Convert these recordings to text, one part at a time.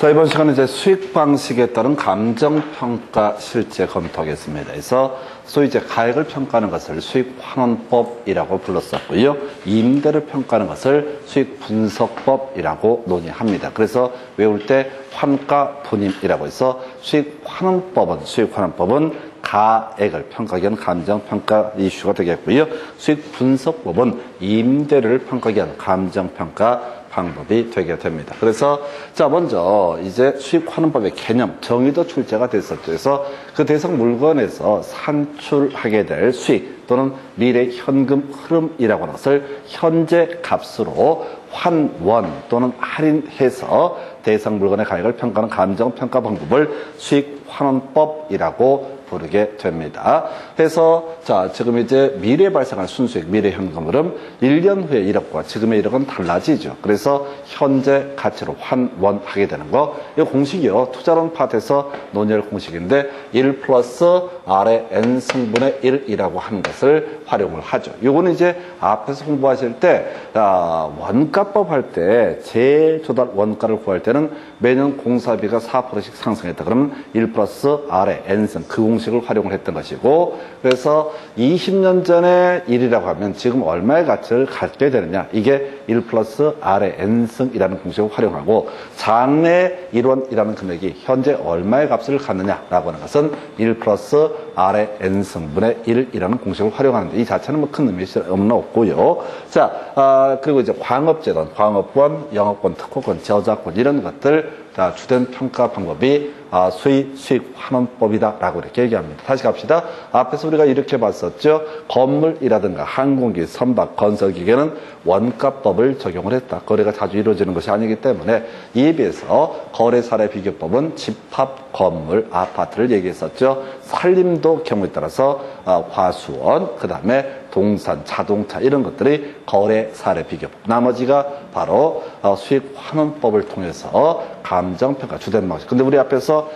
자, 이번 시간은 이제 수익 방식에 따른 감정평가 실제 검토하겠습니다. 그래서 소위 이제 가액을 평가하는 것을 수익 환원법이라고 불렀었고요. 임대를 평가하는 것을 수익 분석법이라고 논의합니다. 그래서 외울 때 환가 분임이라고 해서 수익 환원법은 가액을 평가하기 위한 감정평가 이슈가 되겠고요. 수익 분석법은 임대를 평가하기 위한 감정평가 방법이 되게 됩니다. 그래서 자 먼저 이제 수익환원법의 개념 정의도 출제가 됐었죠. 그래서 그 대상 물건에서 산출하게 될 수익 또는 미래 현금 흐름이라고 하는 것을 현재 값으로 환원 또는 할인해서 대상 물건의 가액을 평가하는 감정평가 방법을 수익환원법이라고 부르게 됩니다. 그래서 자 지금 이제 미래 발생할 순수익, 미래 현금 흐름 1년 후의 1억과 지금의 1억은 달라지죠. 그래서 현재 가치로 환원하게 되는 거. 이 공식이요. 투자론 파트에서 논의할 공식인데 1 플러스 R의 N 승분의 1이라고 하는 것을 활용을 하죠. 요거는 이제 앞에서 공부하실 때 원가법 할 때 재조달 원가를 구할 때는 매년 공사비가 4%씩 상승했다. 그러면 1 플러스 R의 N승 그 공식을 활용을 했던 것이고, 그래서 20년 전에 1이라고 하면 지금 얼마의 가치를 갖게 되느냐, 이게 1 플러스 R의 N승이라는 공식을 활용하고, 장래 1원이라는 금액이 현재 얼마의 값을 갖느냐라고 하는 것은 1 플러스 R의 N승분의 1이라는 공식을 활용하는데, 이 자체는 뭐 큰 의미 없고요. 자, 그리고 이제 광업재단, 광업권, 영업권, 특허권, 저작권 이런 것들 주된 평가 방법이 수익 환원법이다라고 이렇게 얘기합니다. 다시 갑시다. 앞에서 우리가 이렇게 봤었죠. 건물이라든가 항공기, 선박, 건설기계는 원가법을 적용을 했다. 거래가 자주 이루어지는 것이 아니기 때문에 이에 비해서 거래사례 비교법은 집합 건물, 아파트를 얘기했었죠. 산림도 경우에 따라서 화수원, 그 다음에 동산, 자동차 이런 것들이 거래 사례 비교법. 나머지가 바로 수익 환원법을 통해서 감정평가 주된 방식. 근데 우리 앞에서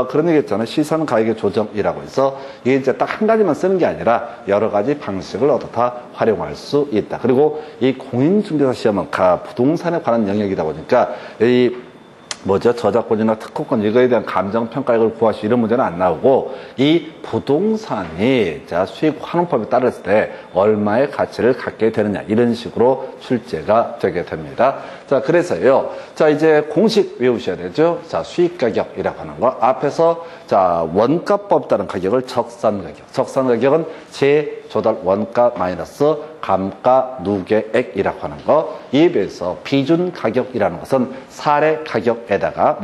그런 얘기 했잖아요. 시선 가액의 조정이라고 해서 이게 이제 딱 한 가지만 쓰는 게 아니라 여러 가지 방식을 어떻다 활용할 수 있다. 그리고 이 공인중개사 시험은 부동산에 관한 영역이다 보니까 이 저작권이나 특허권 이거에 대한 감정평가액을 구하시 이런 문제는 안 나오고, 이 부동산이 수익 환원법에 따랐을 때 얼마의 가치를 갖게 되느냐 이런 식으로 출제가 되게 됩니다. 자, 그래서요. 자, 이제 공식 외우셔야 되죠. 자, 수익가격이라고 하는 거. 앞에서 자, 원가법 따른 가격을 적산가격. 적산가격은 재조달 원가 마이너스 감가 누계액이라고 하는 거. 이에 비해서 비준가격이라는 것은 사례 가격에다가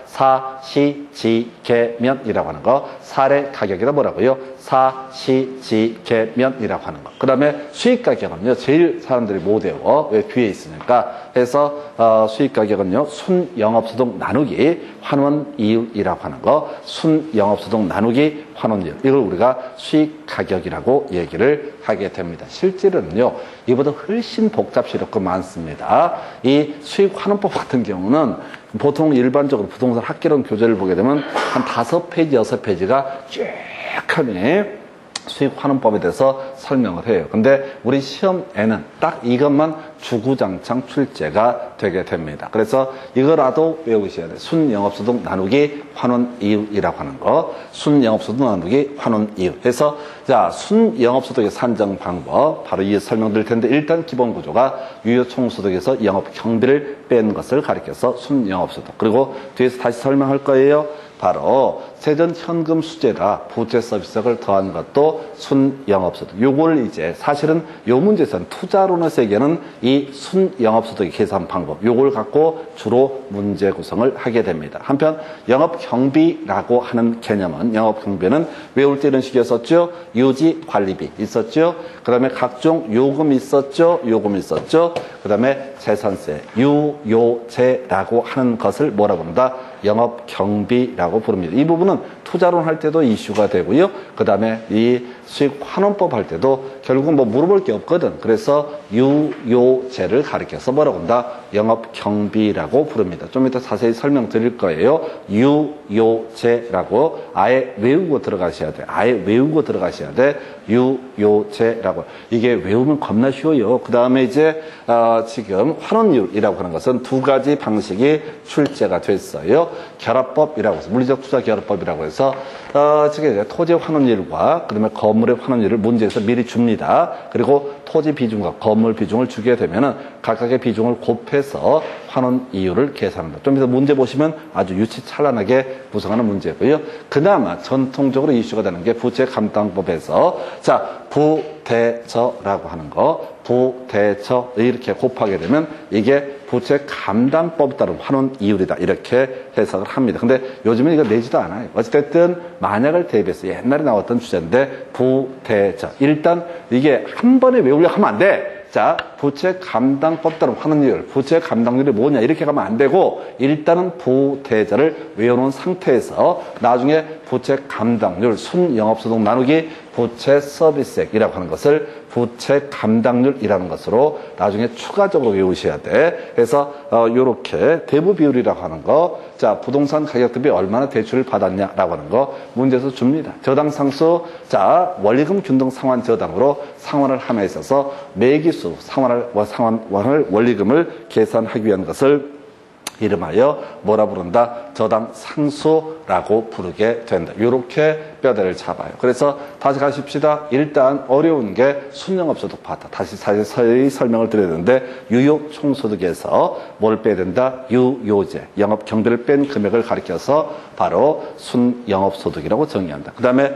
사시지계면이라고 하는 거. 사례 가격에다 뭐라고요? 사시지계면이라고 하는 거. 그 다음에 수익가격은요. 제일 사람들이 못 외워. 왜 뒤에 있으니까. 그래서 수익가격은요. 순영업소득 나누기 환원이율이라고 하는 거. 순영업소득 나누기 환원이율. 이걸 우리가 수익가격이라고 얘기를 하게 됩니다. 실제로는요. 이보다 훨씬 복잡스럽고 많습니다. 이 수익환원법 같은 경우는 보통 일반적으로 부동산 학개론 교재를 보게 되면 한 5페이지, 6페이지가 쭉 하네. 수익환원법에 대해서 설명을 해요. 근데 우리 시험에는 딱 이것만 주구장창 출제가 되게 됩니다. 그래서 이거라도 외우셔야 돼요. 순영업소득 나누기 환원이율이라고 하는 거. 순영업소득 나누기 환원이율. 그래서 자, 순영업소득의 산정 방법 바로 이에 설명드릴 텐데, 일단 기본 구조가 유효총소득에서 영업경비를 뺀 것을 가리켜서 순영업소득. 그리고 뒤에서 다시 설명할 거예요. 바로 세전 현금 수재라 부채 서비스를 더한 것도 순영업소득. 요걸 이제 사실은 요 문제에서는 투자론의 세계는 이 순영업소득의 계산 방법 요걸 갖고 주로 문제 구성을 하게 됩니다. 한편 영업경비라고 하는 개념은, 영업경비는 외울 때 이런 식이었었죠. 유지관리비 있었죠. 그 다음에 각종 요금 있었죠. 요금 있었죠. 그 다음에 재산세, 유요세라고 하는 것을 뭐라고 합니다? 영업경비라고 부릅니다. 이 부분은 투자론 할 때도 이슈가 되고요. 그 다음에 이 수익환원법 할 때도 결국은 물어볼 게 없거든. 그래서 유요세를 가리켜서 뭐라고 한다? 영업 경비라고 부릅니다. 좀 이따 자세히 설명드릴 거예요. 유효제라고 아예 외우고 들어가셔야 돼. 아예 외우고 들어가셔야 돼. 유효제라고. 이게 외우면 겁나 쉬워요. 그 다음에 이제 지금 환원율이라고 하는 것은 두 가지 방식이 출제가 됐어요. 결합법이라고 해서 물리적 투자 결합법이라고 해서 지금 이제 토지 환원율과 그다음에 건물의 환원율을 문제에서 미리 줍니다. 그리고 토지 비중과 건물 비중을 주게 되면은 각각의 비중을 곱해서 환원 이율을 계산합니다. 좀 이따 문제 보시면 아주 유치찬란하게 구성하는 문제고요. 그나마 전통적으로 이슈가 되는 게 부채감당법에서 자 부대저라고 하는 거, 부대저 이렇게 곱하게 되면 이게 부채 감당법에 따른 환원 이율이다 이렇게 해석을 합니다. 근데 요즘은 이거 내지도 않아요. 어쨌든 만약을 대비해서 옛날에 나왔던 주제인데 부대저 일단 이게 한 번에 외우려고 하면 안 돼. 자, 부채 감당법 따른 환원율, 부채 감당률이 뭐냐 이렇게 가면 안 되고 일단은 부대저를 외워놓은 상태에서 나중에 부채 감당률, 순영업소득 나누기 부채 서비스액이라고 하는 것을 부채 감당률이라는 것으로 나중에 추가적으로 외우셔야 돼. 그래서 요렇게 대부 비율이라고 하는 거, 자 부동산 가격 대비 얼마나 대출을 받았냐라고 하는 거 문제에서 줍니다. 저당 상수, 자 원리금 균등 상환 저당으로 상환을 함에 있어서 매기수 상환을 원리금을 계산하기 위한 것을 이름하여 뭐라 부른다? 저당 상수라고 부르게 된다. 이렇게 뼈대를 잡아요. 그래서 다시 가십시다. 일단 어려운 게 순영업소득 파트. 다시 자세히 설명을 드려야 되는데 유효 총소득에서 뭘 빼야 된다? 유효제. 영업 경비를 뺀 금액을 가리켜서 바로 순영업소득이라고 정의한다. 그 다음에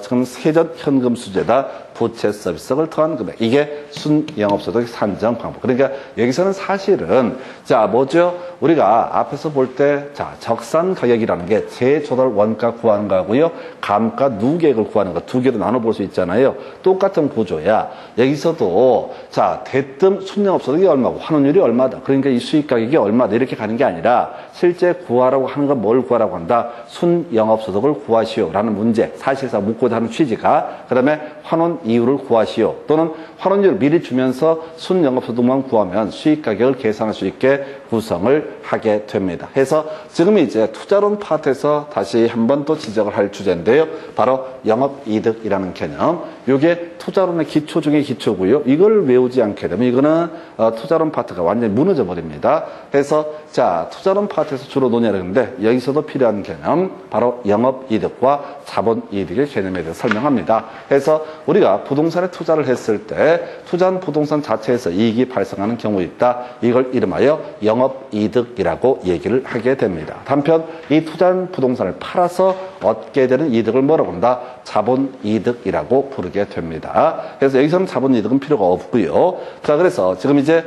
지금 세전 현금 수제다. 부채 서비스를 더한 금액. 이게 순영업소득 산정 방법. 그러니까 여기서는 사실은 자 뭐죠? 우리가 앞에서 볼 때 자 적산 가격이라는 게 재조달 원가 구하는 거하고요. 감가 누계액을 구하는 거 두 개로 나눠볼 수 있잖아요. 똑같은 구조야. 여기서도 자 대뜸 순영업소득이 얼마고 환원율이 얼마다. 그러니까 이 수익 가격이 얼마다 이렇게 가는 게 아니라 실제 구하라고 하는 건 뭘 구하라고 한다. 순영업소득을 구하시오라는 문제. 사실상 묻고자 하는 취지가. 그다음에 환원 이율을 구하시오. 또는 환원율을 미리 주면서 순영업소득만 구하면 수익 가격을 계산할 수 있게 구성을 하게 됩니다. 해서 지금 이제 투자론 파트에서 다시 한 번 또 지적을 할 주제인데요. 바로 영업이득이라는 개념. 이게 투자론의 기초 중에 기초고요. 이걸 외우지 않게 되면 이거는 투자론 파트가 완전히 무너져 버립니다. 그래서 자 투자론 파트에서 주로 논의하는데 여기서도 필요한 개념 바로 영업이득과 자본이득의 개념에 대해서 설명합니다. 그래서 우리가 부동산에 투자를 했을 때 투자한 부동산 자체에서 이익이 발생하는 경우 있다. 이걸 이름하여 영업이득이라고 얘기를 하게 됩니다. 한편 이 투자한 부동산을 팔아서 얻게 되는 이득을 뭐라고 한다? 자본이득이라고 부르게 됩니다. 그래서 여기서는 자본이득은 필요가 없고요. 자 그래서 지금 이제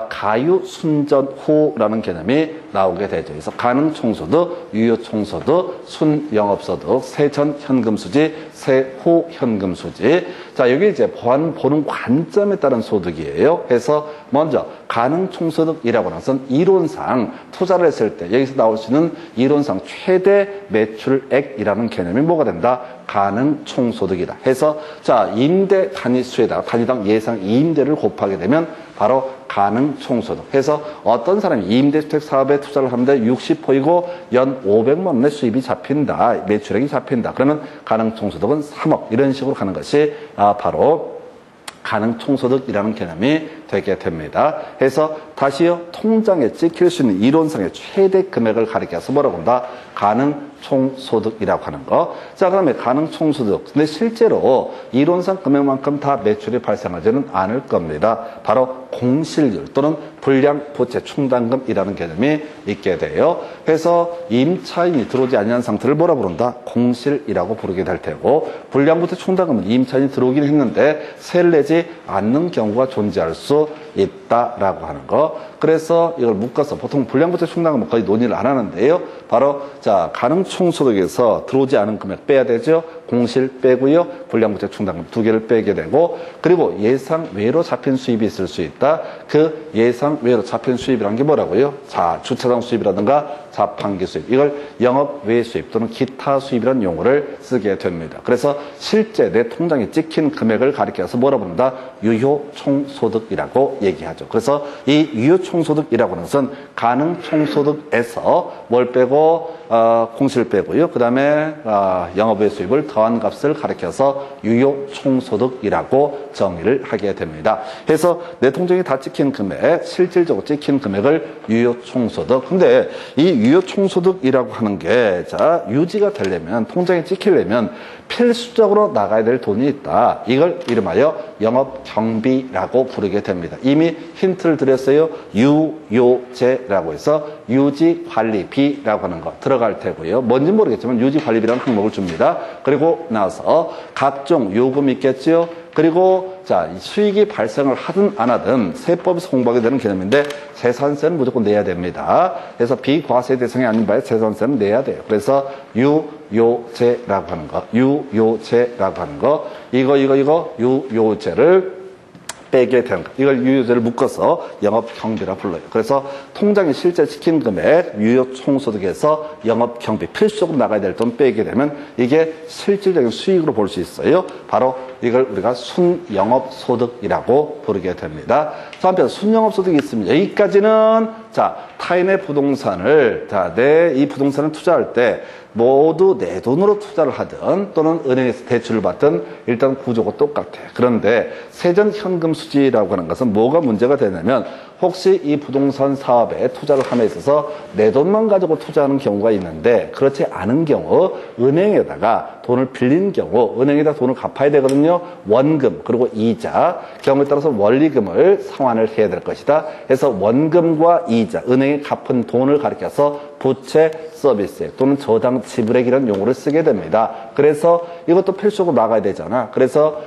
가유순전후라는 개념이 나오게 되죠. 그래서 가능총소득, 유효총소득, 순영업소득, 세전현금수지, 세후현금수지. 자 여기 이제 보는 관점에 따른 소득이에요. 그래서 먼저 가능총소득이라고 하는 것은 이론상 투자를 했을 때 여기서 나올 수 있는 이론상 최대 매출액이라는 개념이 뭐가 된다? 가능총소득이다. 해서 자 임대 단위수에다가 단위당 예상 임대를 곱하게 되면 바로 가능총소득. 해서 어떤 사람이 임대주택 사업에 투자를 하는데 60호이고 연 500만 원의 수입이 잡힌다. 매출액이 잡힌다. 그러면 가능총소득은 3억 이런 식으로 가는 것이 바로 가능총소득이라는 개념이 되게 됩니다. 해서 다시요 통장에 찍힐 수 있는 이론상의 최대 금액을 가리켜서 뭐라고 한다? 가능총소득이라고 하는 거. 자 그러면 가능총소득. 근데 실제로 이론상 금액만큼 다 매출이 발생하지는 않을 겁니다. 바로 공실률 또는 불량부채 충당금이라는 개념이 있게 돼요. 그래서 임차인이 들어오지 않는 상태를 뭐라 부른다? 공실이라고 부르게 될 테고 불량부채 충당금은 임차인이 들어오긴 했는데 세를 내지 않는 경우가 존재할 수 있다라고 하는 거. 그래서 이걸 묶어서 보통 불량부채 충당금은 거의 논의를 안 하는데요. 바로 자 가능총소득에서 들어오지 않은 금액 빼야 되죠. 공실 빼고요. 불량부채 충당금 두 개를 빼게 되고 그리고 예상 외로 잡힌 수입이 있을 수 있다. 그 예상 외로 잡힌 수입이라는 게 뭐라고요? 자 주차장 수입이라든가 자판기 수입 이걸 영업 외 수입 또는 기타 수입이라는 용어를 쓰게 됩니다. 그래서 실제 내 통장에 찍힌 금액을 가리켜서 뭐라 부른다? 유효총소득이라고 얘기하죠. 그래서 이 유효총소득이라고 하는 것은 가능총소득에서 뭘 빼고 공시를 빼고요. 그 다음에 영업외 수입을 더한 값을 가리켜서 유효총소득이라고 정의를 하게 됩니다. 그래서 내 통장에 다 찍힌 금액, 실질적으로 찍힌 금액을 유효총소득. 근데 이 유효총소득이라고 하는 게, 자, 유지가 되려면, 통장에 찍히려면 필수적으로 나가야 될 돈이 있다. 이걸 이름하여 영업경비라고 부르게 됩니다. 이미 힌트를 드렸어요. 유요제라고 해서 유지관리비라고 하는 거 들어갈 테고요. 뭔지 모르겠지만 유지관리비라는 항목을 줍니다. 그리고 나서 각종 요금이 있겠죠. 그리고 자, 수익이 발생을 하든 안 하든 세법에서 공부하게 되는 개념인데 재산세는 무조건 내야 됩니다. 그래서 비과세 대상이 아닌 바에 재산세는 내야 돼요. 그래서 유요제라고 하는 거, 유요제라고 하는 거, 이거 유요제를 빼게 되는 거. 이걸 유효제를 묶어서 영업경비라 불러요. 그래서 통장에 실제 찍힌 금액, 유효총소득에서 영업경비, 필수적으로 나가야 될 돈 빼게 되면 이게 실질적인 수익으로 볼 수 있어요. 바로 이걸 우리가 순영업소득이라고 부르게 됩니다. 자, 한편 순영업소득이 있으면 여기까지는 자, 타인의 부동산을, 자, 내 이 부동산을 투자할 때 모두 내 돈으로 투자를 하든 또는 은행에서 대출을 받든 일단 구조가 똑같아. 그런데 세전 현금 수지라고 하는 것은 뭐가 문제가 되냐면 혹시 이 부동산 사업에 투자를 함에 있어서 내 돈만 가지고 투자하는 경우가 있는데 그렇지 않은 경우 은행에다가 돈을 빌린 경우 은행에다 돈을 갚아야 되거든요. 원금 그리고 이자 경우에 따라서 원리금을 상환을 해야 될 것이다. 그래서 원금과 이자 은행에 갚은 돈을 가리켜서 부채 서비스액 또는 저당 지불액이라는 용어를 쓰게 됩니다. 그래서 이것도 필수적으로 나가야 되잖아. 그래서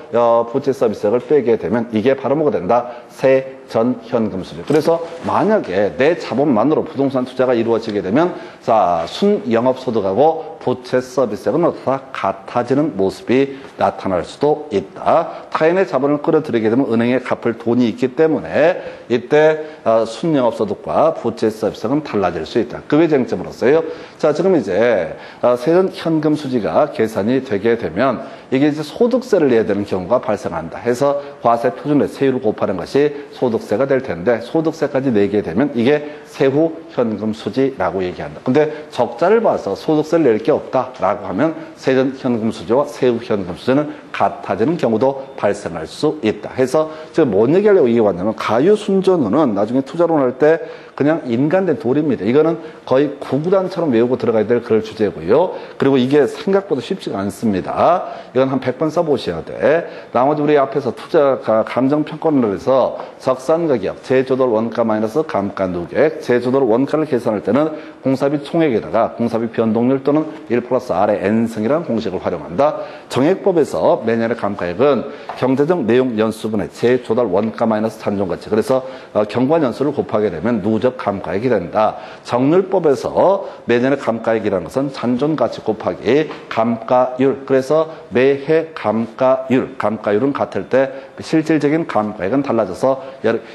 부채 서비스액을 빼게 되면 이게 바로 뭐가 된다? 세전 현금 수지. 그래서 만약에 내 자본만으로 부동산 투자가 이루어지게 되면 자, 순영업소득하고 부채 서비스액은 어떻다? 같아지는 모습이 나타날 수도 있다. 타인의 자본을 끌어들이게 되면 은행에 갚을 돈이 있기 때문에 이때 순영업소득과 부채 서비스액은 달라질 수 있다. 그 외 쟁점으로서요. 자, 지금 이제 세전 현금 수지가 계산이 되게 되면 이게 이제 소득세를 내야 되는 경우가 발생한다. 해서 과세 표준의 세율을 곱하는 것이 소득세가 될 텐데 소득세까지 내게 되면 이게 세후 현금 수지라고 얘기한다. 근데 적자를 봐서 소득세를 낼 게 없다라고 하면 세전 현금 수지와 세후 현금 수지는 같아지는 경우도 발생할 수 있다. 해서 제가 뭔 얘기하려고 이게 왔냐면 가유순전후는 나중에 투자론 할 때 그냥 인간된 돌입니다. 이거는 거의 구구단처럼 외우고 들어가야 될 그럴 주제고요. 그리고 이게 생각보다 쉽지가 않습니다. 이건 한 100번 써보셔야 돼. 나머지 우리 앞에서 투자 감정평가론을 해서 적산가격, 재조달 원가 마이너스 감가 누계, 재조달 원가를 계산할 때는 공사비 총액에다가 공사비 변동률 또는 1 플러스 R의 N승이라는 공식을 활용한다. 정액법에서 매년의 감가액은 경제적 내용 연수분의 재조달 원가 마이너스 잔존가치. 그래서 경관 연수를 곱하게 되면 누적 감가액이 된다. 정률법에서 매년의 감가액이라는 것은 잔존가치 곱하기 감가율. 그래서 매해 감가율은 같을 때 실질적인 감가액은 달라져서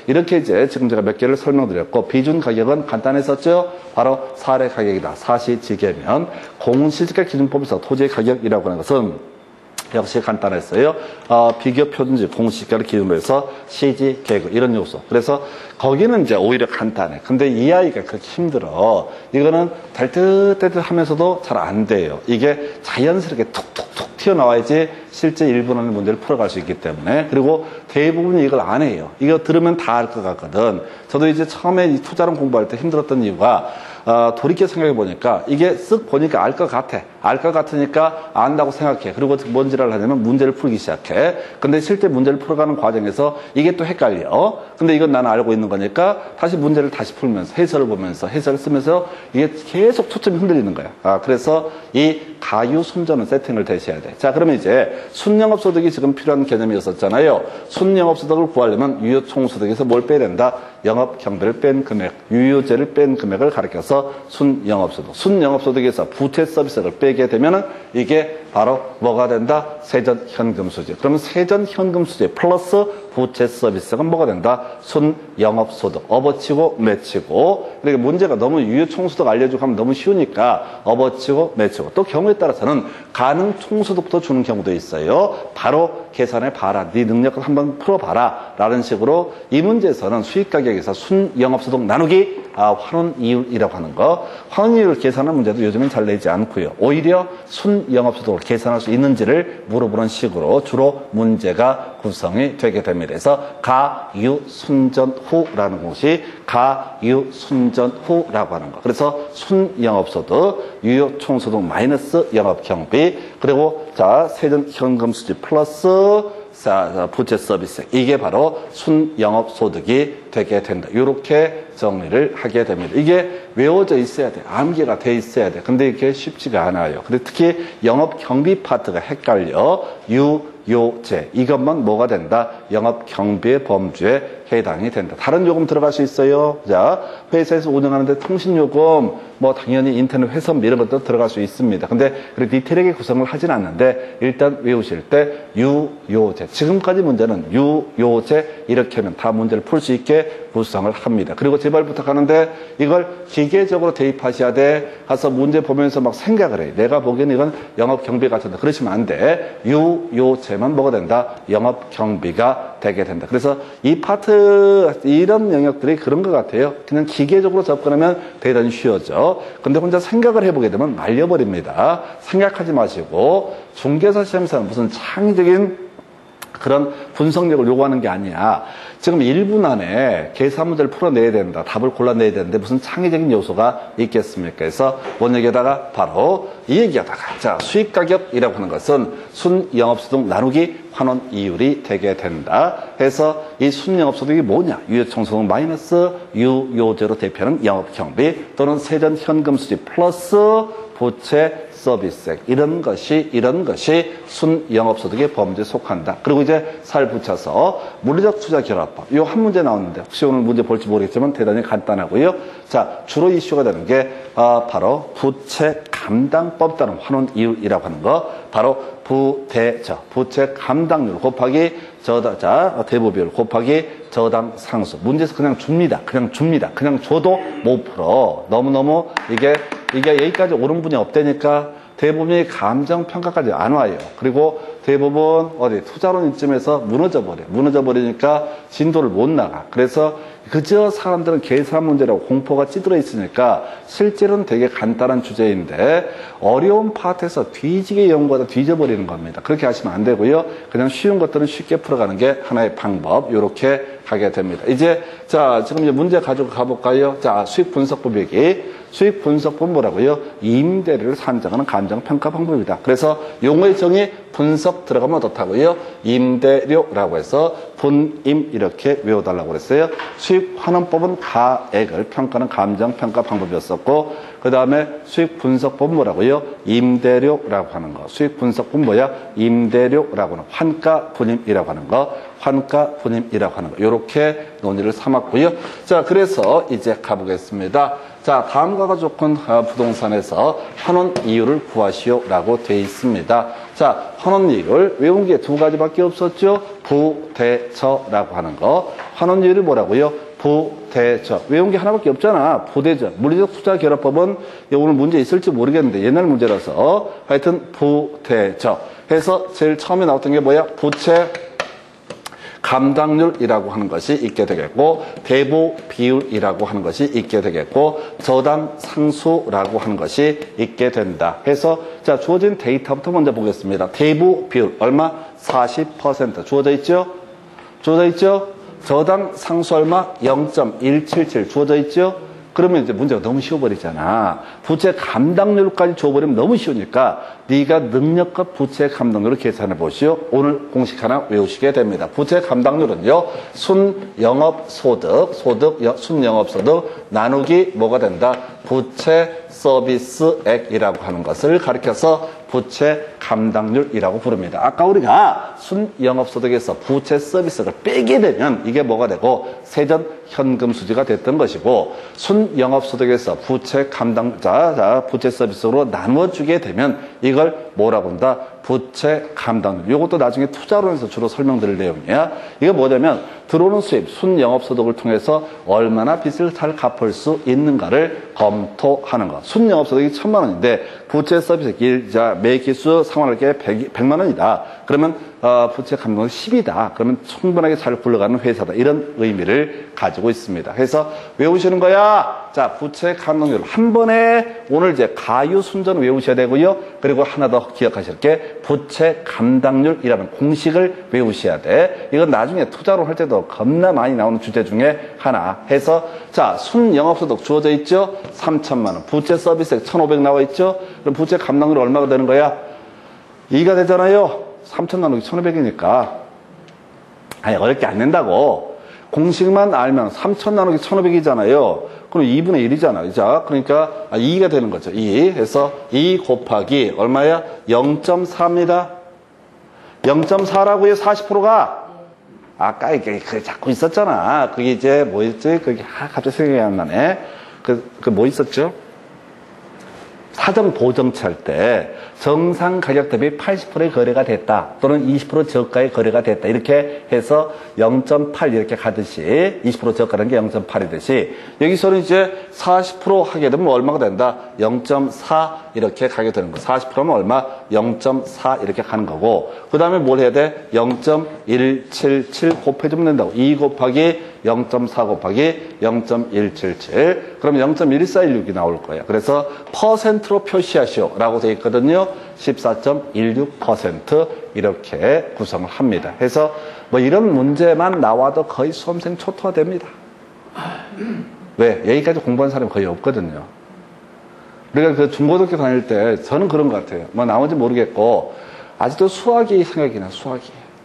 이렇게 이제 지금 제가 몇 개를 설명드렸고 비준 가격은 간단했었죠. 바로 사례 가격이다. 사시지계면 공시지가 기준법에서 토지의 가격이라고 하는 것은 역시 간단했어요. 비교 표준지 공시가를 기준으로 해서 시지, 계획 이런 요소. 그래서 거기는 이제 오히려 간단해. 근데 이 아이가 그렇게 힘들어. 이거는 될 듯 하면서도 잘 안 돼요. 이게 자연스럽게 툭툭툭 튀어나와야지 실제 1분원의 문제를 풀어갈 수 있기 때문에. 그리고 대부분이 이걸 안 해요. 이거 들으면 다 알 것 같거든. 저도 이제 처음에 이 투자론 공부할 때 힘들었던 이유가 돌이켜 생각해 보니까 이게 쓱 보니까 알 것 같아. 알 것 같으니까 안다고 생각해. 그리고 뭔지를 하려면 문제를 풀기 시작해. 근데 실제 문제를 풀어가는 과정에서 이게 또 헷갈려. 근데 이건 나는 알고 있는 거니까 다시 문제를 다시 풀면서 해설을 보면서 해설을 쓰면서 이게 계속 초점이 흔들리는 거야. 그래서 이 가유순전은 세팅을 되셔야 돼. 자, 그러면 이제 순영업소득이 지금 필요한 개념이었었잖아요. 순영업소득을 구하려면 유효총소득에서 뭘 빼야 된다? 영업경비를 뺀 금액, 유효제를 뺀 금액을 가리켜서 순영업소득. 순영업소득에서 부채 서비스를 빼게 되면은 이게 바로 뭐가 된다? 세전 현금 수지. 그러면 세전 현금 수지 플러스 부채 서비스가 뭐가 된다? 순 영업소득. 업어치고 매치고. 그러니까 문제가 너무 유효 총소득 알려주고 하면 너무 쉬우니까 업어치고 매치고. 또 경우에 따라서는 가능 총소득도 주는 경우도 있어요. 바로 계산해 봐라. 네 능력을 한번 풀어봐라. 라는 식으로 이 문제에서는 수익가격에서 순 영업소득 나누기 환원 이율이라고 하는 거. 환원 이율을 계산하는 문제도 요즘엔 잘 내지 않고요. 오히려 순 영업소득을 계산할 수 있는지를 물어보는 식으로 주로 문제가 구성이 되게 됩니다. 그래서 가유순전후라는 것이 가유순전후라고 하는 거. 그래서 순 영업소득, 유효 총소득 마이너스 영업경비, 그리고 자 세전 현금 수지 플러스 부채 서비스. 이게 바로 순영업소득이 되게 된다. 이렇게 정리를 하게 됩니다. 이게 외워져 있어야 돼. 암기가 돼 있어야 돼. 근데 이게 쉽지가 않아요. 근데 특히 영업경비 파트가 헷갈려. 유효제. 이것만 뭐가 된다? 영업경비의 범주에 해당이 된다. 다른 요금 들어갈 수 있어요. 자, 회사에서 운영하는데 통신요금, 뭐 당연히 인터넷 회선비 이런 것도 들어갈 수 있습니다. 근데 그렇게 디테일하게 구성을 하진 않는데 일단 외우실 때 유효제. 지금까지 문제는 유효제 이렇게 하면 다 문제를 풀 수 있게 구성을 합니다. 그리고 제발 부탁하는데 이걸 기계적으로 대입하셔야 돼. 가서 문제 보면서 막 생각을 해. 내가 보기에는 이건 영업경비 같은데 그러시면 안 돼. 유효제만 뭐가 된다? 영업경비가 되게 된다. 그래서 이 파트 이런 영역들이 그런 것 같아요. 그냥 기계적으로 접근하면 대단히 쉬워져. 근데 혼자 생각을 해보게 되면 말려버립니다. 생각하지 마시고 중개사 시험에서는 무슨 창의적인 그런 분석력을 요구하는 게 아니야. 지금 1분 안에 계산 문제를 풀어내야 된다. 답을 골라내야 되는데 무슨 창의적인 요소가 있겠습니까? 그래서 원역에다가 바로 이 얘기하다가 자 수익가격이라고 하는 것은 순영업소득 나누기 환원 이율이 되게 된다. 해서 이 순영업소득이 뭐냐? 유효총소득 마이너스 유효제로 대표하는 영업경비 또는 세전 현금 수지 플러스 부채 서비스액 이런 것이 순영업소득의 범주에 속한다. 그리고 이제 살 붙여서 물리적 투자 결합법. 요 한 문제 나왔는데 혹시 오늘 문제 볼지 모르겠지만 대단히 간단하고요. 자, 주로 이슈가 되는 게 바로 부채 감당법 따른 환원 이율이라고 하는 거. 바로 부채 감당률 곱하기 대부 비율 곱하기 저당 상수. 문제에서 그냥 줍니다. 그냥 줘도 못 풀어. 너무너무 이게 여기까지 오른 분이 없다니까 대부분이 감정평가까지 안 와요. 그리고 대부분 투자론 이쯤에서 무너져버리니까 진도를 못 나가. 그래서 그저 사람들은 계산 문제라고 공포가 찌들어 있으니까 실제로는 되게 간단한 주제인데 어려운 파트에서 뒤지게 연구하다 뒤져버리는 겁니다. 그렇게 하시면 안 되고요. 그냥 쉬운 것들은 쉽게 풀어가는 게 하나의 방법. 이렇게 가게 됩니다. 이제 지금 이제 문제 가지고 가볼까요? 자, 수익 분석법 얘기. 수익 분석법은 뭐라고요? 임대료를 산정하는 감정평가 방법이다. 그래서 용어의 정의 분석 들어가면 어떻다고요? 임대료라고 해서 분임 이렇게 외워달라고 그랬어요. 수익 환원법은 가액을 평가하는 감정평가 방법이었었고 그 다음에 수익 분석법은 뭐라고요? 임대료라고 하는 거. 수익 분석법은 뭐야? 임대료라고 하는 환가 분임이라고 하는 거. 환가 분임이라고 하는 거. 이렇게 논의를 삼았고요. 자, 그래서 이제 가보겠습니다. 자, 다음과 같이 조건 부동산에서 환원 이율을 구하시오라고 되어 있습니다. 자, 환원 이율 외운 게 두 가지밖에 없었죠. 부대저라고 하는 거. 환원 이율이 뭐라고요? 부대저. 외운 게 하나밖에 없잖아. 부대저. 물리적 투자 결합법은 오늘 문제 있을지 모르겠는데 옛날 문제라서 하여튼 부대저 해서 제일 처음에 나왔던 게 뭐야? 부채 감당률이라고 하는 것이 있게 되겠고 대부 비율이라고 하는 것이 있게 되겠고 저당 상수라고 하는 것이 있게 된다. 해서 자 주어진 데이터부터 먼저 보겠습니다. 대부 비율 얼마? 40% 주어져 있죠? 저당 상수 얼마? 0.177 주어져 있죠? 그러면 이제 문제가 너무 쉬워버리잖아. 부채 감당률까지 줘버리면 너무 쉬우니까 네가 능력과 부채 감당률을 계산해 보시오. 오늘 공식 하나 외우시게 됩니다. 부채 감당률은요. 순영업소득, 순영업소득 나누기 뭐가 된다? 부채 서비스액이라고 하는 것을 가리켜서 부채 감당률이라고 부릅니다. 아까 우리가 순영업소득에서 부채 서비스를 빼게 되면 이게 뭐가 되고 세전 현금 수지가 됐던 것이고, 순영업소득에서 부채 감당자, 부채 서비스로 나누어주게 되면 이걸 뭐라고 한다? 부채 감당률. 이것도 나중에 투자론에서 주로 설명드릴 내용이야. 이게 뭐냐면 들어오는 수입, 순영업소득을 통해서 얼마나 빚을 잘 갚을 수 있는가를 검토하는 것. 순영업소득이 1,000만 원인데 부채 서비스 일자 매기수 상환할게 100만 원이다. 그러면 부채 감당률 10이다. 그러면 충분하게 잘 굴러가는 회사다. 이런 의미를 가지고 있습니다. 그래서 외우시는 거야. 자, 부채 감당률 한 번에 오늘 이제 가유순전 외우셔야 되고요. 그리고 하나 더 기억하실 게 부채 감당률이라는 공식을 외우셔야 돼. 이건 나중에 투자로 할 때도 겁나 많이 나오는 주제 중에 하나 해서, 자, 순영업소득 주어져 있죠? 3천만 원. 부채 서비스액 1,500 나와 있죠? 그럼 부채 감당률이 얼마가 되는 거야? 2가 되잖아요. 3천 나누기 1,500이니까. 아니, 어렵게 안 낸다고. 공식만 알면 3천 나누기 1,500이잖아요. 그럼 2분의 1이잖아. 자, 그러니까 2가 되는 거죠. 2. 그래서 2 곱하기 얼마야? 0.4입니다. 0.4라고요, 40%가. 아까 이게 자꾸 있었잖아. 그게 이제 뭐였지? 그게 갑자기 생각이 안 나네. 뭐 있었죠? 사전 보정치 할 때 정상 가격 대비 80%의 거래가 됐다. 또는 20% 저가의 거래가 됐다. 이렇게 해서 0.8 이렇게 가듯이 20% 저가라는 게 0.8이듯이 여기서는 이제 40% 하게 되면 얼마가 된다? 0.4 이렇게 가게 되는 거. 40%면 얼마? 0.4 이렇게 가는 거고, 그 다음에 뭘 해야 돼? 0.177 곱해주면 된다고. 2 곱하기 0.4 곱하기 0.177. 그럼 0.1416이 나올 거예요. 그래서 퍼센트로 표시하시오 라고 되어 있거든요. 14.16% 이렇게 구성을 합니다. 그래서 뭐 이런 문제만 나와도 거의 수험생 초토화 됩니다. 왜? 여기까지 공부한 사람이 거의 없거든요. 우리가 그 중고등학교 다닐 때 저는 그런 것 같아요. 뭐 나머지 모르겠고 아직도 수학이 생각이 나.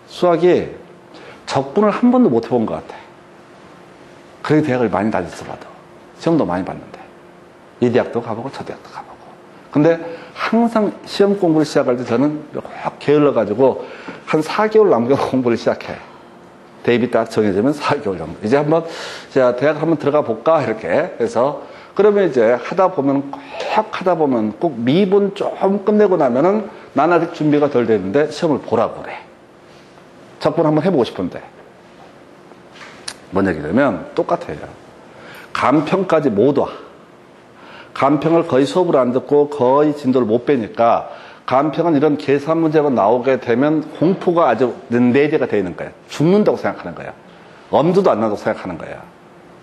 수학이 적분을 한 번도 못 해본 것 같아. 그래서 대학을 많이 다녔어 봐도 시험도 많이 봤는데 이 대학도 가보고 저 대학도 가보고. 근데 항상 시험 공부를 시작할 때 저는 확 게을러가지고 한 4개월 남겨 공부를 시작해. 대입이 딱 정해지면 4개월 정도. 이제 한번 자 대학 한번 들어가 볼까 이렇게 해서, 그러면 이제 하다 보면 꼭 미분 좀 끝내고 나면은 나는 아직 준비가 덜 됐는데 시험을 보라고 그래. 적분 한번 해보고 싶은데. 뭔 얘기냐면 똑같아요. 간평까지 못 와. 간평을 거의 수업을 안 듣고 거의 진도를 못 빼니까 간평은 이런 계산 문제가 나오게 되면 공포가 아주 내재가 되어 있는 거야. 죽는다고 생각하는 거야. 엄두도 안 나고 생각하는 거야.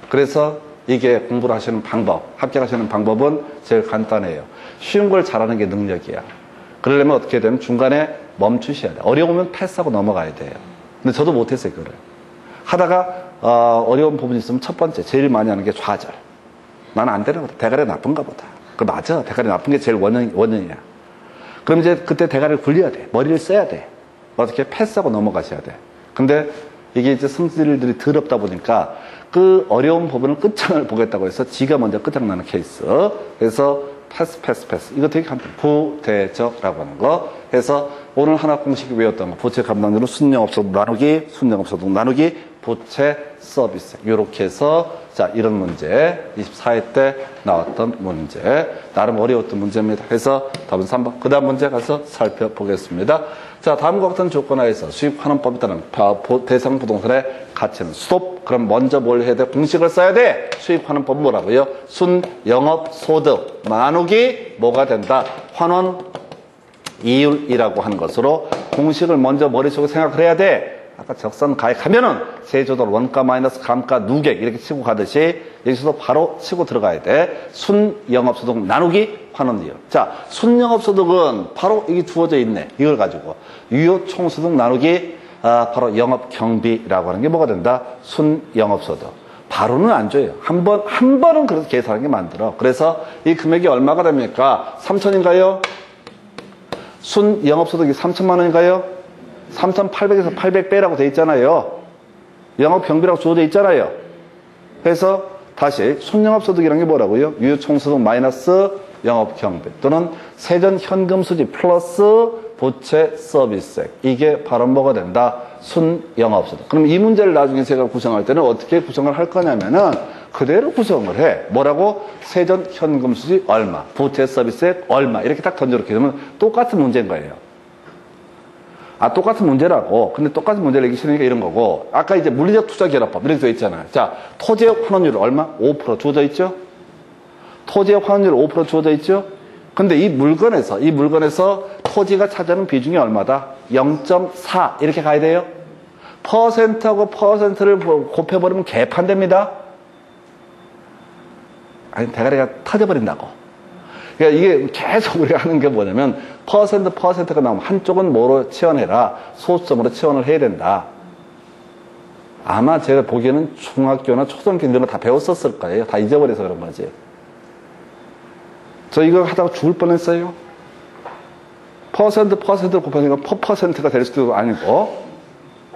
그래서 이게 공부를 하시는 방법, 합격하시는 방법은 제일 간단해요. 쉬운 걸 잘하는 게 능력이야. 그러려면 어떻게 되면 중간에 멈추셔야 돼. 어려우면 패스하고 넘어가야 돼요. 근데 저도 못했어요, 그거를. 하다가 어려운 부분이 있으면 첫 번째 제일 많이 하는 게 좌절. 나는 안 되나 보다. 대가리 나쁜가 보다. 그 맞아. 대가리 나쁜 게 제일 원인이야. 그럼 이제 그때 대가리를 굴려야 돼. 머리를 써야 돼. 어떻게 패스하고 넘어가셔야 돼. 근데 이게 이제 성질들이 더럽다 보니까 그 어려운 부분을 끝장을 보겠다고 해서 지가 먼저 끝장나는 케이스. 그래서 패스. 이거 되게 간단해. 부대적라고 하는 거. 그래서 오늘 하나 공식이 외웠던 거. 부채 감당률은 순영업소득 나누기, 부채 서비스. 이렇게 해서 자, 이런 문제. 24회 때 나왔던 문제. 나름 어려웠던 문제입니다. 그래서 답은 3번. 그 다음 문제 가서 살펴보겠습니다. 자, 다음과 같은 조건하에서 수익환원법에 따른 대상 부동산의 가치는 스톱. 그럼 먼저 뭘 해야 돼? 공식을 써야 돼. 수익환원법 뭐라고요? 순영업소득 나누기 뭐가 된다? 환원 이율이라고 하는 것으로 공식을 먼저 머릿속에 생각을 해야 돼. 아까 적선 가액하면은 세조돌 원가 마이너스 감가 누객 이렇게 치고 가듯이 여기서도 바로 치고 들어가야 돼. 순영업소득 나누기 환원이율. 자, 순영업소득은 바로 여기 주어져 있네. 이걸 가지고 유효총소득 나누기 바로 영업경비라고 하는 게 뭐가 된다? 순영업소득. 바로는 안 줘요. 한 번은 그래서 계산하는 게 만들어. 그래서 이 금액이 얼마가 됩니까? 3천인가요? 순영업소득이 3천만 원인가요? 3,800에서 800 빼라고 돼 있잖아요. 영업경비라고 주어져 있잖아요. 그래서 다시 순영업소득이라는 게 뭐라고요? 유효총소득 마이너스 영업경비 또는 세전현금수지 플러스 부채 서비스액. 이게 바로 뭐가 된다? 순영업소득. 그럼 이 문제를 나중에 제가 구성할 때는 어떻게 구성을 할 거냐면은 그대로 구성을 해. 뭐라고? 세전현금수지 얼마, 부채 서비스액 얼마 이렇게 딱 던져놓게 되면 똑같은 문제인 거예요. 아, 똑같은 문제라고. 근데 똑같은 문제를 내기 싫으니까 이런 거고. 아까 이제 물리적 투자 결합법 이렇게 되어 있잖아요. 자, 토지의 환원율 얼마? 5% 주어져 있죠? 토지의 환원율 5% 주어져 있죠? 근데 이 물건에서 토지가 차지하는 비중이 얼마다? 0.4 이렇게 가야 돼요. 퍼센트하고 퍼센트를 곱해버리면 개판됩니다. 아니, 대가리가 터져버린다고. 그러니까 이게 계속 우리가 하는 게 뭐냐면 퍼센트가 나오면 한쪽은 뭐로 치환해라. 소수점으로 치환을 해야 된다. 아마 제가 보기에는 중학교나 초등학교 이런 거 다 배웠었을 거예요. 다 잊어버려서 그런 거지. 저 이거 하다가 죽을 뻔했어요. 퍼센트를 곱하니까 퍼센트가 될 수도 아니고.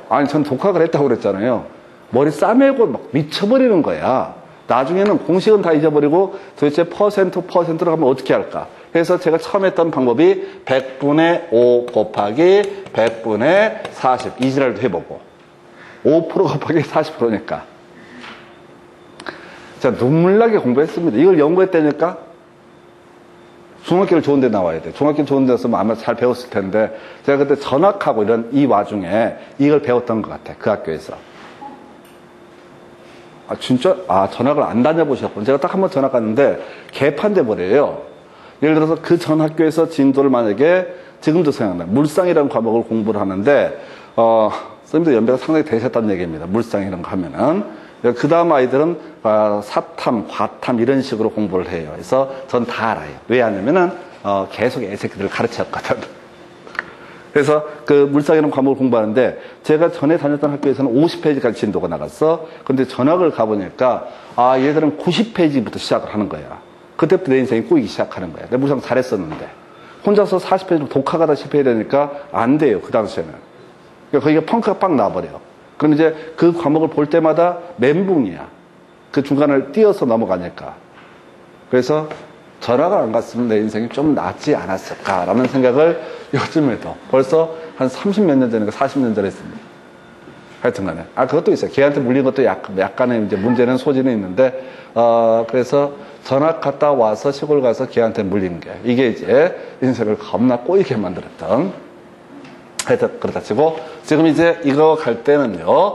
아니, 전 독학을 했다고 그랬잖아요. 머리 싸매고 막 미쳐버리는 거야. 나중에는 공식은 다 잊어버리고 도대체 퍼센트로 하면 어떻게 할까? 그래서 제가 처음 했던 방법이 100분의 5 곱하기 100분의 40. 이 지랄도 해보고. 5% 곱하기 40%니까. 자, 눈물나게 공부했습니다. 이걸 연구했다니까? 중학교를 좋은 데 나와야 돼. 중학교 좋은 데서 아마 잘 배웠을 텐데, 제가 그때 전학하고 이런 이 와중에 이걸 배웠던 것 같아. 그 학교에서. 아, 진짜? 아, 전학을 안 다녀보셨구나. 제가 딱 한 번 전학 갔는데, 개판돼 버려요. 예를 들어서 그 전 학교에서 진도를 만약에, 지금도 생각나요. 물상이라는 과목을 공부를 하는데, 선생님들 연배가 상당히 되셨다는 얘기입니다. 물상 이런 거 하면은. 그 다음 아이들은, 사탐, 과탐 이런 식으로 공부를 해요. 그래서 전 다 알아요. 왜 하냐면은, 계속 애새끼들을 가르쳤거든. 그래서 그 물상이라는 과목을 공부하는데 제가 전에 다녔던 학교에서는 50페이지까지 진도가 나갔어. 근데 전학을 가보니까 아, 얘들은 90페이지부터 시작을 하는 거야. 그때부터 내 인생이 꼬이기 시작하는 거야. 내가 물상 잘했었는데. 혼자서 40페이지로 독학하다시피 해야 되니까 안 돼요. 그 당시에는. 그러니까 거기가 펑크가 빡 나버려. 그럼 이제 그 과목을 볼 때마다 멘붕이야. 그 중간을 띄어서 넘어가니까. 그래서 전학을 안 갔으면 내 인생이 좀 낫지 않았을까라는 생각을 요즘에도 벌써 한 30몇 년 전인가 40년 전에 했습니다. 하여튼 간에. 아, 그것도 있어요. 걔한테 물린 것도 약간의 이제 문제는 소지는 있는데, 그래서 전학 갔다 와서 시골 가서 걔한테 물린 게, 이게 이제 인생을 겁나 꼬이게 만들었던. 하여튼 그렇다 치고, 지금 이제 이거 갈 때는요,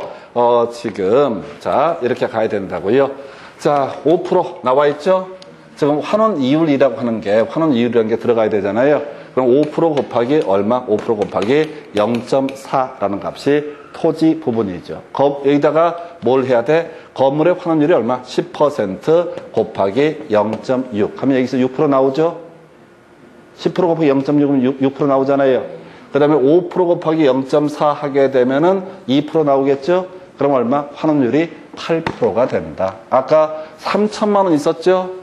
지금, 자, 이렇게 가야 된다고요. 자, 5% 나와 있죠? 지금 환원 이율이라고 하는 게, 환원 이율이라는 게 들어가야 되잖아요. 그럼 5% 곱하기 얼마? 5% 곱하기 0.4라는 값이 토지 부분이죠. 여기다가 뭘 해야 돼? 건물의 환원율이 얼마? 10% 곱하기 0.6 하면 여기서 6% 나오죠? 10% 곱하기 0.6이면 6% 나오잖아요. 그 다음에 5% 곱하기 0.4 하게 되면은 2% 나오겠죠? 그럼 얼마? 환원율이 8%가 된다. 아까 3천만 원 있었죠?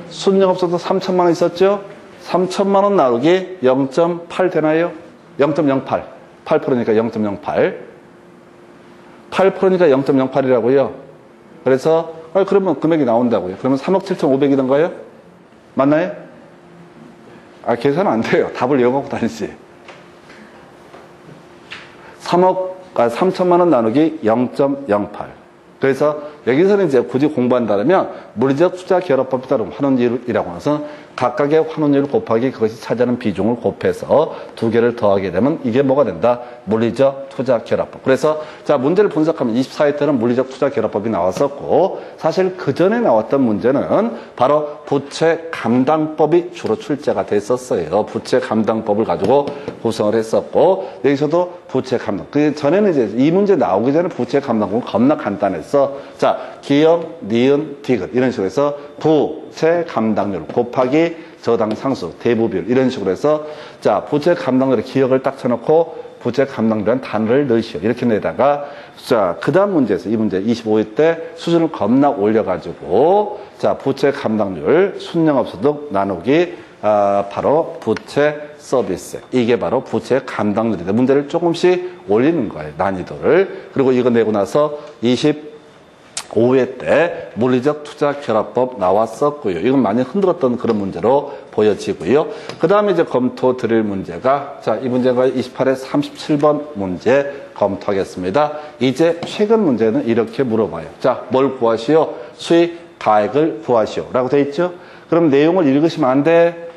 순영업소득 3천만 원 있었죠? 3천만 원 나누기 0.8 되나요? 0.08. 8%니까 0.08. 8%니까 0.08이라고요. 그래서, 그러면 금액이 나온다고요. 그러면 3억 7,500이던가요? 맞나요? 아, 계산 안 돼요. 답을 외워갖고 다니지. 3천만 원 나누기 0.08. 그래서 여기서는 이제 굳이 공부한다면 물리적 투자 결합법에 따른 환원율이라고 해서 각각의 환원율 곱하기 그것이 차지하는 비중을 곱해서 두 개를 더하게 되면 이게 뭐가 된다? 물리적 투자 결합법. 그래서 자, 문제를 분석하면 24회 때는 물리적 투자 결합법이 나왔었고 사실 그 전에 나왔던 문제는 바로 부채 감당법이 주로 출제가 됐었어요. 부채 감당법을 가지고 구성을 했었고 여기서도 부채 감당. 그 전에는 이제 이 문제 나오기 전에 부채 감당법은 겁나 간단했어. 자, 기역, 니은, 디귿 이런 식으로 해서 부채 감당률 곱하기 저당 상수, 대부비율 이런 식으로 해서 자, 부채 감당률의 기역을 딱 쳐놓고 부채 감당률이라는 단어를 넣으시오. 이렇게 내다가 자, 그 다음 문제에서 이 문제 25회 때 수준을 겁나 올려가지고 자, 부채 감당률 순영업소득 나누기 바로 부채 서비스. 이게 바로 부채 감당률인데 문제를 조금씩 올리는 거예요. 난이도를. 그리고 이거 내고 나서 5회 때 물리적 투자 결합법 나왔었고요. 이건 많이 흔들었던 그런 문제로 보여지고요. 그 다음에 이제 검토 드릴 문제가, 자, 이 문제가 28회 37번 문제 검토하겠습니다. 이제 최근 문제는 이렇게 물어봐요. 자, 뭘 구하시오? 수익 가액을 구하시오. 라고 돼 있죠? 그럼 내용을 읽으시면 안 돼.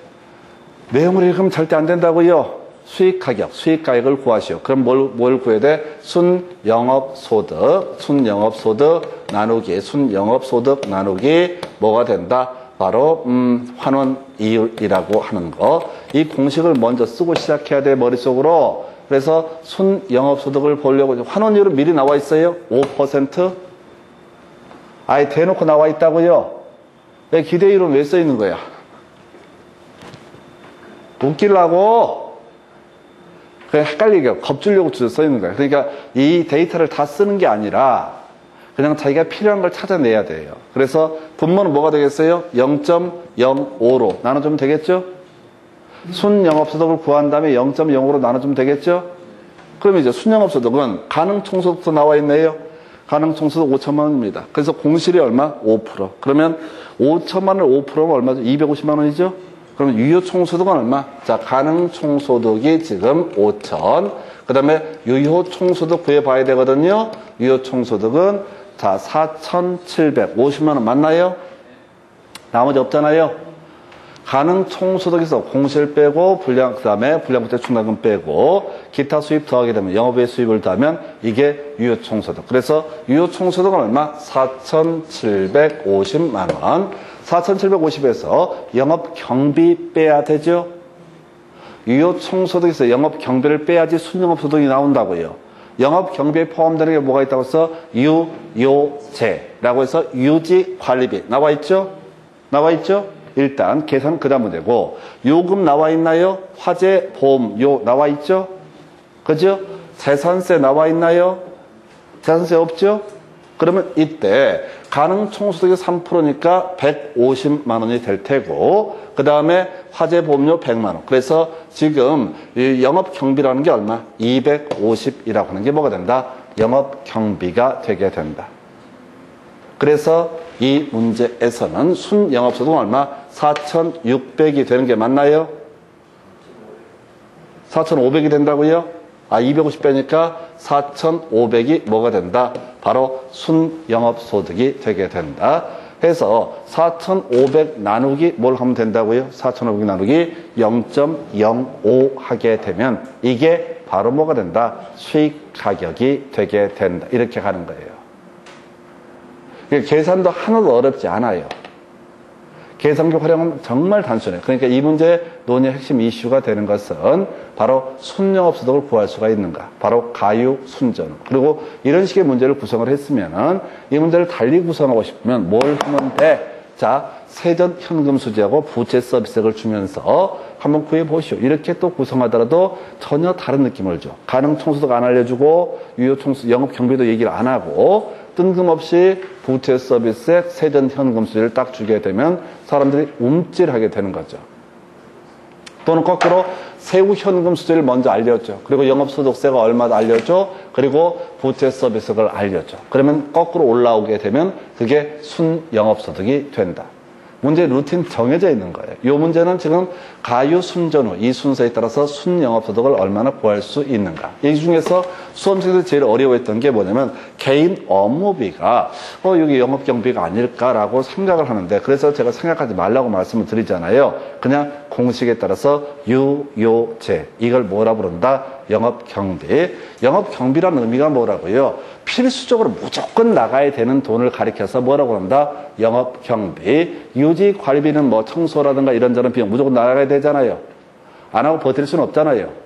내용을 읽으면 절대 안 된다고요. 수익 가격, 수익 가액을 구하시오. 그럼 뭘 구해야 돼? 순영업소득 나누기 뭐가 된다? 바로 환원 이율이라고 하는 거. 이 공식을 먼저 쓰고 시작해야 돼, 머릿속으로. 그래서 순영업소득을 보려고 환원 이율은 미리 나와 있어요. 5%. 아예 대놓고 나와 있다고요. 왜 기대이율은 왜 써 있는 거야? 웃기려고. 그냥 헷갈리게 겁주려고 써 있는 거예요. 그러니까 이 데이터를 다 쓰는 게 아니라 그냥 자기가 필요한 걸 찾아내야 돼요. 그래서 분모는 뭐가 되겠어요? 0.05로 나눠주면 되겠죠? 순영업소득을 구한 다음에 0.05로 나눠주면 되겠죠? 그럼 이제 순영업소득은 가능총소득도 나와 있네요. 가능총소득 5천만 원입니다. 그래서 공실이 얼마? 5%. 그러면 5천만 원 5%면 얼마죠? 250만 원이죠? 그러면 유효총소득은 얼마? 자, 가능총소득이 지금 5천. 그 다음에 유효총소득 구해봐야 되거든요. 유효총소득은 자, 4,750만 원 맞나요? 나머지 없잖아요. 가능총소득에서 공실 빼고 그 다음에 불량부채 충당금 빼고 기타 수입 더하게 되면 영업외 수입을 더하면 이게 유효총소득. 그래서 유효총소득은 얼마? 4,750만 원. 4,750에서 영업경비 빼야 되죠. 유효총소득에서 영업경비를 빼야지 순영업소득이 나온다고요. 영업경비에 포함되는 게 뭐가 있다고 해서 유요제라고 해서 유지관리비 나와 있죠? 나와 있죠? 일단 계산 그 다음은 되고 요금 나와 있나요? 화재, 보험료 나와 있죠? 그죠? 재산세 나와 있나요? 재산세 없죠? 그러면 이때 가능총소득이 3%니까 150만 원이 될 테고 그 다음에 화재 보험료 100만 원. 그래서 지금 이 영업경비라는 게 얼마? 250이라고 하는 게 뭐가 된다? 영업경비가 되게 된다. 그래서 이 문제에서는 순영업소득은 얼마? 4,600이 되는 게 맞나요? 4,500이 된다고요? 250 빼니까 4,500이 뭐가 된다? 바로 순영업소득이 되게 된다. 해서 4,500 나누기 뭘 하면 된다고요? 4,500 나누기 0.05 하게 되면 이게 바로 뭐가 된다? 수익 가격이 되게 된다. 이렇게 가는 거예요. 계산도 하나도 어렵지 않아요. 계산기 활용은 정말 단순해요. 그러니까 이 문제의 논의의 핵심 이슈가 되는 것은 바로 순영업소득을 구할 수가 있는가. 바로 가유순전후. 그리고 이런 식의 문제를 구성을 했으면은 이 문제를 달리 구성하고 싶으면 뭘 하면 돼? 자, 세전 현금 수지하고 부채 서비스를 주면서 한번 구해보시오. 이렇게 또 구성하더라도 전혀 다른 느낌을 줘. 가능총소득 안 알려주고 유효총소득 영업경비도 얘기를 안 하고 뜬금없이 부채 서비스에 세전 현금 수지를 딱 주게 되면 사람들이 움찔하게 되는 거죠. 또는 거꾸로 세후 현금 수지를 먼저 알려줘. 그리고 영업소득세가 얼마다 알려줘. 그리고 부채 서비스를 알려줘. 그러면 거꾸로 올라오게 되면 그게 순영업소득이 된다. 문제 루틴 정해져 있는 거예요. 이 문제는 지금 가유순전후 이 순서에 따라서 순영업소득을 얼마나 구할 수 있는가. 이 중에서 수험생들이 제일 어려워했던 게 뭐냐면 개인 업무비가 여기 영업경비가 아닐까라고 생각을 하는데 그래서 제가 생각하지 말라고 말씀을 드리잖아요. 그냥 공식에 따라서 유요제 이걸 뭐라 부른다? 영업경비. 영업경비라는 의미가 뭐라고요? 필수적으로 무조건 나가야 되는 돈을 가리켜서 뭐라고 한다? 영업경비. 유지관리비는 뭐 청소라든가 이런저런 비용 무조건 나가야 되잖아요. 안 하고 버틸 수는 없잖아요.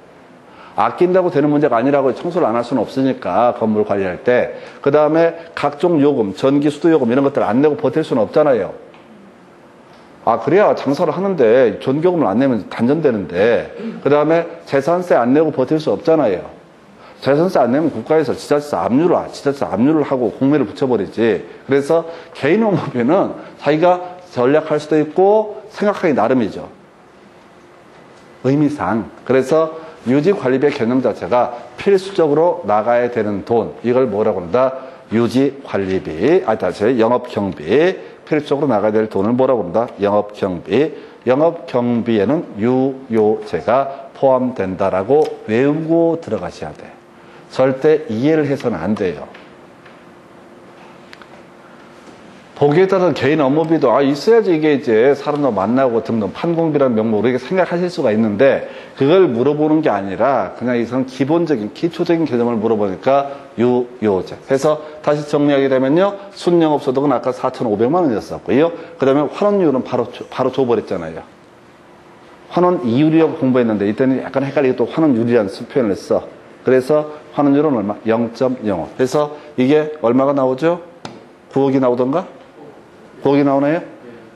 아낀다고 되는 문제가 아니라고 청소를 안 할 수는 없으니까 건물 관리할 때. 그 다음에 각종 요금, 전기, 수도 요금 이런 것들 안 내고 버틸 수는 없잖아요. 그래야 장사를 하는데 전기요금을 안 내면 단전되는데 그 다음에 재산세 안 내고 버틸 수 없잖아요. 재산세 안 내면 국가에서 지자체 압류를 하고 공매를 붙여버리지. 그래서 개인 업무비는 자기가 전략할 수도 있고 생각하기 나름이죠. 의미상. 그래서 유지관리비의 개념 자체가 필수적으로 나가야 되는 돈. 이걸 뭐라고 한다? 유지 관리비, 다시 영업 경비, 필수적으로 나가야 될 돈을 뭐라고 부른다? 영업 경비. 영업 경비에는 유효재가 포함된다라고 외우고 들어가셔야 돼. 절대 이해를 해서는 안 돼요. 보기에 따라서 개인 업무비도 있어야지 이게 이제 사람도 만나고 등등 판공비라는 명목으로 이렇게 생각하실 수가 있는데 그걸 물어보는 게 아니라 그냥 이상 기본적인 기초적인 개념을 물어보니까 유효재. 해서 다시 정리하게 되면요. 순영업소득은 아까 4,500만 원이었었고요. 그 다음에 환원이율은 바로 줘버렸잖아요. 환원 이율이라고 공부했는데 이때는 약간 헷갈리게 또 환원율이라는 표현을 써. 그래서 환원율은 얼마? 0.05. 그래서 이게 얼마가 나오죠? 9억이 나오던가? 9억이 나오나요?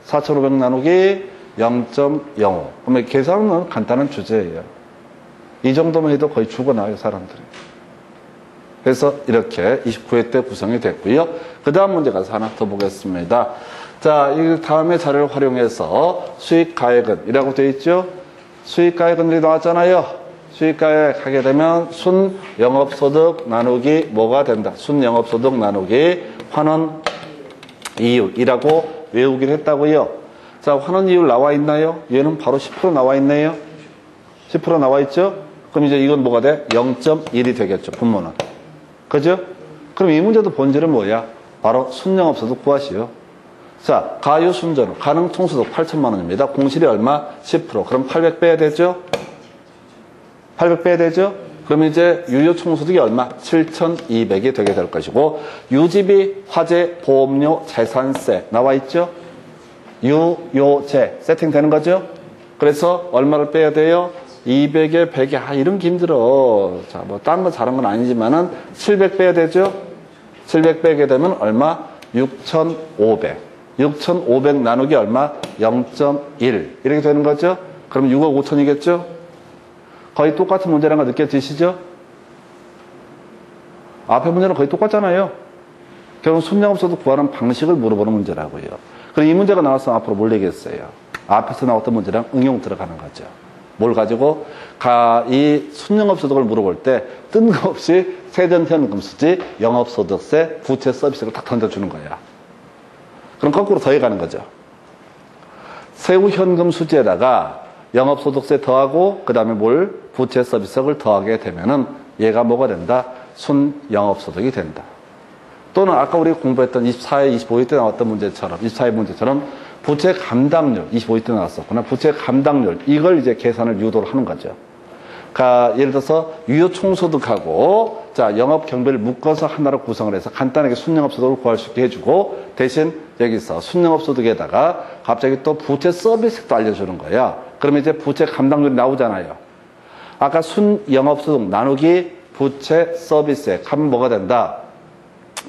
4,500 나누기 0.05. 그러면 계산은 간단한 주제예요. 이 정도만 해도 거의 죽어나요, 사람들이. 그래서 이렇게 29회 때 구성이 됐고요. 그 다음 문제 가서 하나 더 보겠습니다. 자, 이 다음에 자료를 활용해서 수익가액은, 되어 있죠? 수익가액은 나왔잖아요. 수익가액 하게 되면 순영업소득 나누기 뭐가 된다? 순영업소득 나누기 환원 이율이라고 외우기로 했다고요. 자, 환원 이율 나와 있나요? 얘는 바로 10% 나와 있네요. 10% 나와 있죠? 그럼 이제 이건 뭐가 돼? 0.1이 되겠죠, 분모는. 그죠? 그럼 이 문제도 본질은 뭐야? 바로 순영업소득 구하시오. 자, 가유순전, 가능총소득 8천만 원입니다. 공실이 얼마? 10%. 그럼 800 빼야 되죠? 800 빼야 되죠? 그럼 이제 유효총소득이 얼마? 7,200이 되게 될 것이고 유지비, 화재, 보험료, 재산세 나와 있죠? 유효재 세팅되는 거죠? 그래서 얼마를 빼야 돼요? 200에 100에 이런 게 힘들어. 자, 뭐 다른 거 잘한 건 아니지만은 700 빼야 되죠? 700 빼게 되면 얼마? 6,500. 6,500 나누기 얼마? 0.1 이렇게 되는 거죠? 그럼 6억 5천이겠죠? 거의 똑같은 문제란 거 느껴지시죠? 앞에 문제는 거의 똑같잖아요. 결국 순영업소득 구하는 방식을 물어보는 문제라고요. 그럼 이 문제가 나왔으면 앞으로 뭘 얘기했어요? 앞에서 나왔던 문제랑 응용 들어가는 거죠. 뭘 가지고? 이 순영업소득을 물어볼 때 뜬금없이 세전현금수지, 영업소득세, 부채 서비스를 딱 던져주는 거야. 그럼 거꾸로 더해가는 거죠. 세후현금수지에다가 영업소득세 더하고 그 다음에 부채 서비스를 더하게 되면은 얘가 뭐가 된다? 순영업소득이 된다. 또는 아까 우리 공부했던 24회, 25회 때 나왔던 문제처럼 24회 문제처럼 부채 감당률 25회 때 나왔었구나. 부채 감당률 이걸 이제 계산을 유도를 하는 거죠. 그러니까 예를 들어서 유효총소득하고 자 영업 경비를 묶어서 하나로 구성을 해서 간단하게 순영업소득을 구할 수 있게 해주고 대신 여기서 순영업소득에다가 갑자기 또 부채 서비스도 알려주는 거야. 그러면 이제 부채 감당률이 나오잖아요. 아까 순영업소득 나누기 부채 서비스액 하면 뭐가 된다?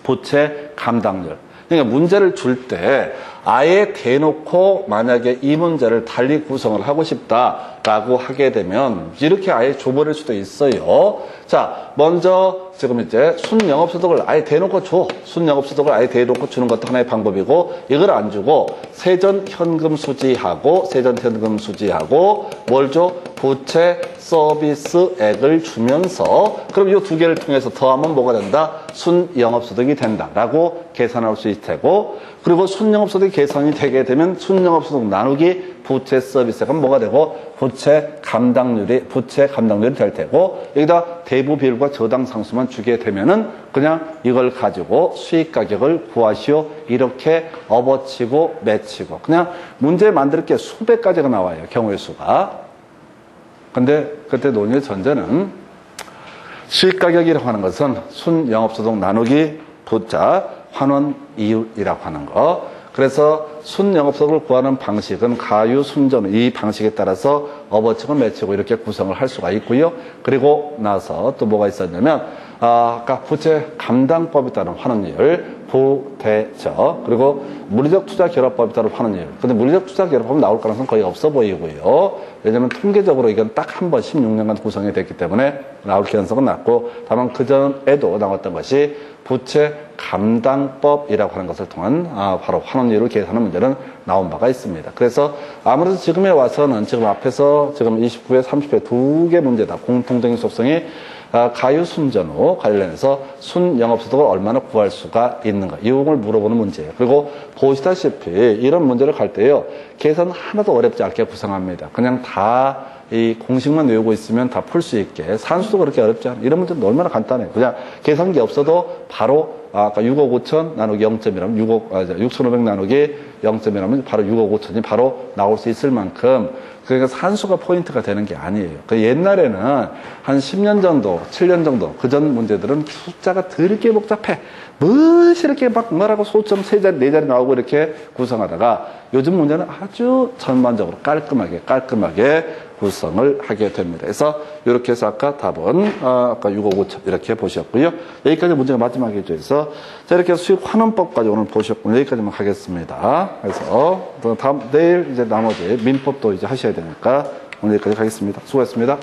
부채 감당률. 그러니까 문제를 줄 때 아예 대놓고 만약에 이 문제를 달리 구성을 하고 싶다라고 하게 되면 이렇게 아예 줘버릴 수도 있어요. 자, 먼저 지금 이제 순영업소득을 아예 대놓고 줘. 순영업소득을 아예 대놓고 주는 것도 하나의 방법이고 이걸 안 주고 세전현금 수지하고 뭘 줘? 부채 서비스액을 주면서 그럼 이 두 개를 통해서 더하면 뭐가 된다? 순영업소득이 된다라고 계산할 수 있을 테고 그리고 순영업소득이 계산이 되게 되면 순영업소득 나누기 부채 서비스액은 뭐가 되고 부채 감당률이 될 테고 여기다 대부 비율과 저당 상수만 주게 되면은 그냥 이걸 가지고 수익 가격을 구하시오 이렇게 업어치고 맺히고 그냥 문제 만들 게 수백 가지가 나와요 경우의 수가. 근데 그때 논의의 전제는 수익 가격이라고 하는 것은 순영업소득 나누기 부자 환원 이율이라고 하는 거. 그래서 순영업소득을 구하는 방식은 가유순전 이 방식에 따라서 업어치고 매치고 이렇게 구성을 할 수가 있고요. 그리고 나서 또 뭐가 있었냐면 아까 부채 감당법에 따른 환원이율, 부대저 그리고 물리적 투자 결합법에 따른 환원이율. 근데 물리적 투자 결합법은 나올 가능성은 거의 없어 보이고요. 왜냐하면 통계적으로 이건 딱 한 번 16년간 구성이 됐기 때문에 나올 가능성은 낮고 다만 그 전에도 나왔던 것이 부채 감당법이라고 하는 것을 통한 바로 환원율을 계산하는 문제는 나온 바가 있습니다. 그래서 아무래도 지금에 와서는 지금 앞에서 지금 29회, 30회 두 개 문제다. 공통적인 속성이 가유순전후 관련해서 순영업소득을 얼마나 구할 수가 있는가 이 부분을 물어보는 문제예요. 그리고 보시다시피 이런 문제를 갈 때요 계산 하나도 어렵지 않게 구성합니다. 그냥 다 이 공식만 외우고 있으면 다 풀 수 있게 산수도 그렇게 어렵지 않아요. 이런 문제는 얼마나 간단해요. 그냥 계산기 없어도 바로 아까 6억 5천 나누기 0.1하면 6,500 나누기 0.1하면 바로 6억 5천이 바로 나올 수 있을 만큼 그러니까 산수가 포인트가 되는 게 아니에요. 그 옛날에는 한 10년 정도, 7년 정도 그 전 문제들은 숫자가 되게 복잡해. 무엇이 이렇게 막 뭐라고 소점 3자리, 4자리 나오고 이렇게 구성하다가 요즘 문제는 아주 전반적으로 깔끔하게 구성을 하게 됩니다. 그래서 이렇게 해서 아까 답은 아까 6억 5천 이렇게 보셨고요. 여기까지 문제가 마지막이죠. 그래서 자 이렇게 수익 환원법까지 오늘 보셨고 여기까지만 하겠습니다. 그래서 다음 내일 이제 나머지 민법도 이제 하셔야 되니까 오늘 여기까지 가겠습니다. 수고했습니다.